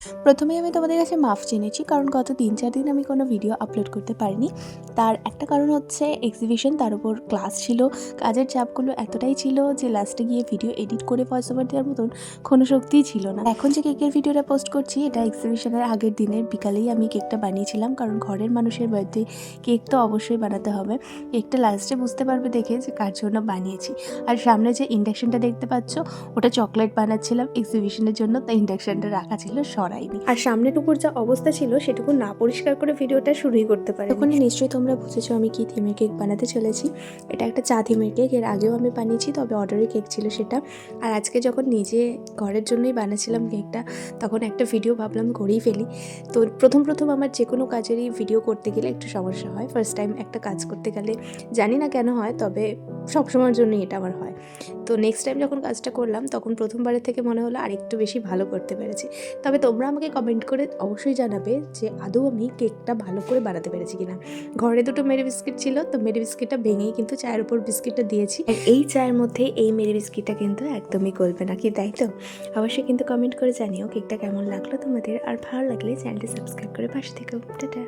প্রথমেই আমি তোমাদের কাছে মাফ চেয়েছি, কারণ গত 3-4 দিন আমি কোনো ভিডিও আপলোড করতে পারিনি। তার একটা কারণ হচ্ছে এক্সিবিশন, তার উপর ক্লাস ছিল। কাজের চাপগুলো এতটাই ছিল যে লাস্টে গিয়ে ভিডিও এডিট করে ভয়েস ওভার দেওয়ার মতন কোনো শক্তিই ছিল না। এখন যে কেকের ভিডিওটা পোস্ট করছি, এটা এক্সিবিশনের আগের দিনের বিকালেই আমি কেকটা বানিয়েছিলাম, কারণ ঘরের মানুষের বার্থডে কেক তো অবশ্যই বানাতে হবে। কেকটা লাস্টে বুঝতে পারবে দেখে যে কার জন্য বানিয়েছি। আর সামনে যে ইন্ডাকশনটা দেখতে পাচ্ছ, ওটা চকলেট বানাচ্ছিলাম এক্সিবিশনের জন্য, তাই ইন্ডাকশনটা রাখা ছিল সরাইনি। আর সামনের উপর যা অবস্থা ছিল সেটুকু না পরিষ্কার করে ভিডিওটা শুরুই করতে পারি। তখন নিশ্চয়ই তোমরা বুঝেছো আমি কি থিমের কেক বানাতে চলেছি। এটা একটা চা থিমের কেক, এর আগেও আমি বানিয়েছি, তবে অর্ডারের কেক ছিল সেটা। আর আজকে যখন নিজে ঘরের জন্যই বানাচ্ছিলাম কেকটা, তখন একটা ভিডিও ভাবলাম করেই ফেলি। তো প্রথম আমার যে কোনো কাজেরই ভিডিও করতে গেলে একটু সমস্যা হয়। ফার্স্ট টাইম একটা কাজ করতে গেলে জানি না কেন হয়, তবে সবসময়ের জন্যই এটা আমার হয়। তো নেক্সট টাইম যখন কাজটা করলাম, তখন প্রথমবারের থেকে মনে হলো আরেকটু বেশি ভালো করতে পেরেছি। তবে তোমরা আমাকে কমেন্ট করে অবশ্যই জানাবে যে আদৌ আমি কেকটা ভালো করে বানাতে পেরেছি কিনা। ঘরে দুটো মেরি বিস্কিট ছিল, তো মেরি বিস্কিটটা ভেঙেই কিন্তু চায়ের উপর বিস্কিটটা দিয়েছি। আর এই চায়ের মধ্যে এই মেরি বিস্কিটটা কিন্তু একদমই গলবে না, কি তাই তো? অবশ্যই কিন্তু কমেন্ট করে জানিও কেকটা কেমন লাগলো তোমাদের। আর ভালো লাগলে চ্যানেলটি সাবস্ক্রাইব করে পাশে থেকো। টাটা।